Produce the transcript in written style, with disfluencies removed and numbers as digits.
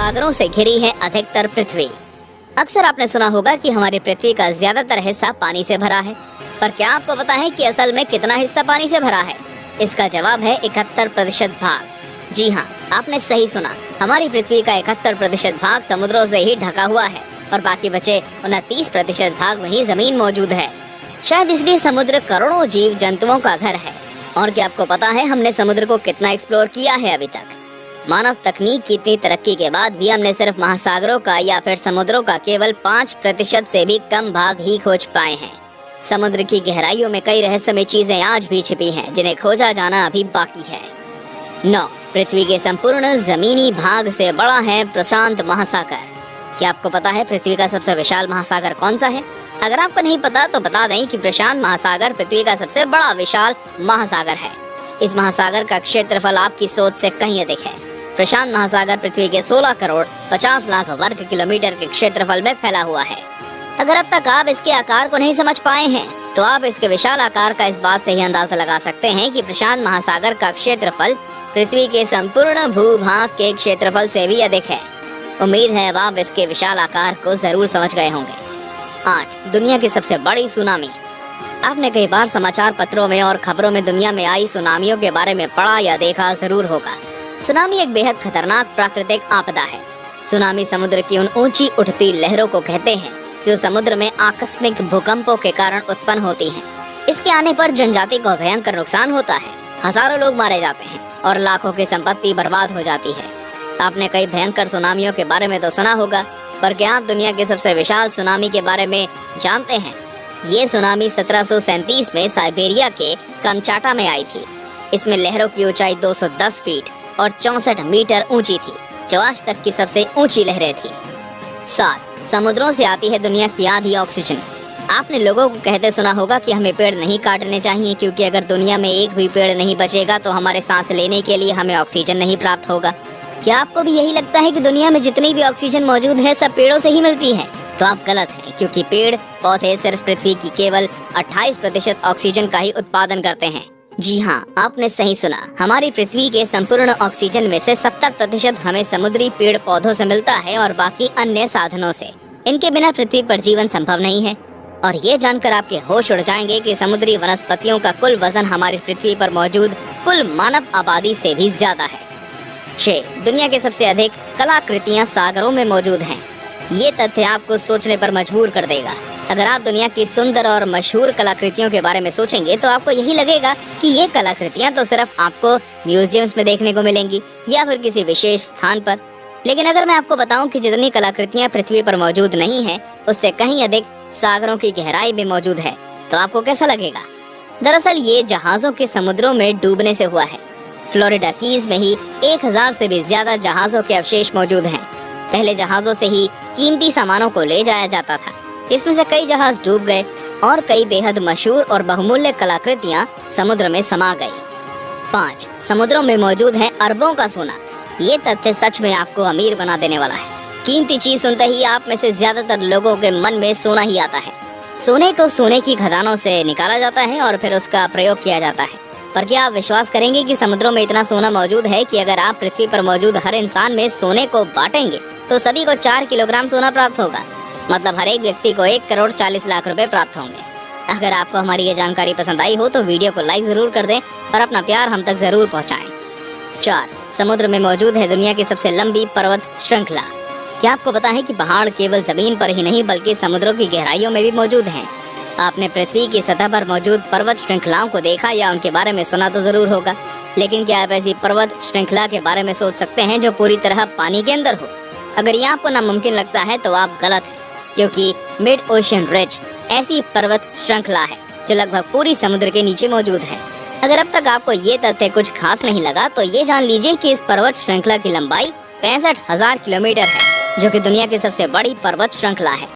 सागरों से घिरी है अधिकतर पृथ्वी। अक्सर आपने सुना होगा कि हमारी पृथ्वी का ज्यादातर हिस्सा पानी से भरा है, पर क्या आपको पता है कि असल में कितना हिस्सा पानी से भरा है? इसका जवाब है 71% भाग। जी हाँ, आपने सही सुना। हमारी पृथ्वी का 71% भाग समुद्रों से ही ढका हुआ है और बाकी बचे 29% भाग वहीं जमीन मौजूद है। शायद इसलिए समुद्र करोड़ों जीव जंतुओं का घर है। और क्या आपको पता है हमने समुद्र को कितना एक्सप्लोर किया है अभी तक? मानव तकनीक की इतनी तरक्की के बाद भी हमने सिर्फ महासागरों का या फिर समुद्रों का केवल 5% से भी कम भाग ही खोज पाए हैं। समुद्र की गहराइयों में कई रहस्यमय चीजें आज भी छिपी हैं, जिन्हें खोजा जाना अभी बाकी है। 9. पृथ्वी के संपूर्ण जमीनी भाग से बड़ा है प्रशांत महासागर। क्या आपको पता है पृथ्वी का सबसे विशाल महासागर कौन सा है? अगर आपको नहीं पता तो बता दें कि प्रशांत महासागर पृथ्वी का सबसे बड़ा विशाल महासागर है। इस महासागर का क्षेत्रफल आपकी सोच से कहीं अधिक है। प्रशांत महासागर पृथ्वी के 16 करोड़ 50 लाख वर्ग किलोमीटर के क्षेत्रफल में फैला हुआ है। अगर अब तक आप इसके आकार को नहीं समझ पाए हैं, तो आप इसके विशाल आकार का इस बात से ही अंदाजा लगा सकते हैं कि प्रशांत महासागर का क्षेत्रफल पृथ्वी के संपूर्ण भूभाग के क्षेत्रफल से भी अधिक है। उम्मीद है अब आप इसके विशाल आकार को जरूर समझ गए होंगे। 8. दुनिया की सबसे बड़ी सुनामी। आपने कई बार समाचार पत्रों में और खबरों में दुनिया में आई सुनामियों के बारे में पढ़ा या देखा जरूर होगा। सुनामी एक बेहद खतरनाक प्राकृतिक आपदा है। सुनामी समुद्र की उन ऊंची उठती लहरों को कहते हैं जो समुद्र में आकस्मिक भूकंपों के कारण उत्पन्न होती हैं। इसके आने पर जनजाति को भयंकर नुकसान होता है, हजारों लोग मारे जाते हैं और लाखों की संपत्ति बर्बाद हो जाती है। आपने कई भयंकर सुनामियों के बारे में तो सुना होगा, पर क्या आप दुनिया के सबसे विशाल सुनामी के बारे में जानते हैं? ये सुनामी 1737 में साइबेरिया के कमचाटा में आई थी। इसमें लहरों की ऊंचाई 210 फीट और 64 मीटर ऊंची थी, जो आज तक की सबसे ऊंची लहरें थी। 7. समुद्रों से आती है दुनिया की आधी ऑक्सीजन। आपने लोगों को कहते सुना होगा कि हमें पेड़ नहीं काटने चाहिए, क्योंकि अगर दुनिया में एक भी पेड़ नहीं बचेगा तो हमारे सांस लेने के लिए हमें ऑक्सीजन नहीं प्राप्त होगा। क्या आपको भी यही लगता है कि दुनिया में जितनी भी ऑक्सीजन मौजूद है सब पेड़ों से ही मिलती है? तो आप गलत हैं, क्योंकि पेड़ पौधे सिर्फ पृथ्वी की केवल 28% ऑक्सीजन का ही उत्पादन करते हैं। जी हाँ, आपने सही सुना। हमारी पृथ्वी के संपूर्ण ऑक्सीजन में से 70% हमें समुद्री पेड़ पौधों से मिलता है और बाकी अन्य साधनों से। इनके बिना पृथ्वी पर जीवन संभव नहीं है। और ये जानकर आपके होश उड़ जाएंगे कि समुद्री वनस्पतियों का कुल वजन हमारी पृथ्वी पर मौजूद कुल मानव आबादी से भी ज्यादा है। 6. दुनिया के सबसे अधिक कलाकृतियाँ सागरों में मौजूद हैं। ये तथ्य आपको सोचने पर मजबूर कर देगा। अगर आप दुनिया की सुंदर और मशहूर कलाकृतियों के बारे में सोचेंगे तो आपको यही लगेगा कि ये कलाकृतियाँ तो सिर्फ आपको म्यूजियम्स में देखने को मिलेंगी या फिर किसी विशेष स्थान पर। लेकिन अगर मैं आपको बताऊं कि जितनी कलाकृतियाँ पृथ्वी पर मौजूद नहीं है, उससे कहीं अधिक सागरों की गहराई में मौजूद है, तो आपको कैसा लगेगा? दरअसल ये जहाजों के समुद्रों में डूबने से हुआ है। फ्लोरिडा कीज में ही 1000 से भी ज्यादा जहाजों के अवशेष मौजूद हैं। पहले जहाजों से ही कीमती सामानों को ले जाया जाता था। इसमें से कई जहाज डूब गए और कई बेहद मशहूर और बहुमूल्य कलाकृतियाँ समुद्र में समा गई। 5. समुद्रों में मौजूद है अरबों का सोना। ये तथ्य सच में आपको अमीर बना देने वाला है। कीमती चीज सुनते ही आप में से ज्यादातर लोगों के मन में सोना ही आता है। सोने को सोने की खदानों से निकाला जाता है और फिर उसका प्रयोग किया जाता है। पर क्या आप विश्वास करेंगे कि समुद्रों में इतना सोना मौजूद है कि अगर आप पृथ्वी पर मौजूद हर इंसान में सोने को बांटेंगे तो सभी को 4 किलोग्राम सोना प्राप्त होगा। मतलब हर एक व्यक्ति को 1 करोड़ 40 लाख रुपए प्राप्त होंगे। अगर आपको हमारी ये जानकारी पसंद आई हो तो वीडियो को लाइक जरूर कर दें और अपना प्यार हम तक जरूर पहुँचाएं। 4. समुद्र में मौजूद है दुनिया की सबसे लंबी पर्वत श्रृंखला। क्या आपको पता है कि पहाड़ केवल जमीन पर ही नहीं बल्कि समुद्रों की गहराइयों में भी मौजूद हैं? आपने पृथ्वी की सतह पर मौजूद पर्वत श्रृंखलाओं को देखा या उनके बारे में सुना तो जरूर होगा, लेकिन क्या आप ऐसी पर्वत श्रृंखला के बारे में सोच सकते हैं जो पूरी तरह पानी के अंदर हो? अगर ये आपको नामुमकिन लगता है तो आप गलत हैं, क्योंकि मिड ओशन रिज ऐसी पर्वत श्रृंखला है जो लगभग पूरी समुद्र के नीचे मौजूद है। अगर अब तक आपको ये तथ्य कुछ खास नहीं लगा तो ये जान लीजिए कि इस पर्वत श्रृंखला की लंबाई 65,000 किलोमीटर है, जो कि दुनिया की सबसे बड़ी पर्वत श्रृंखला है।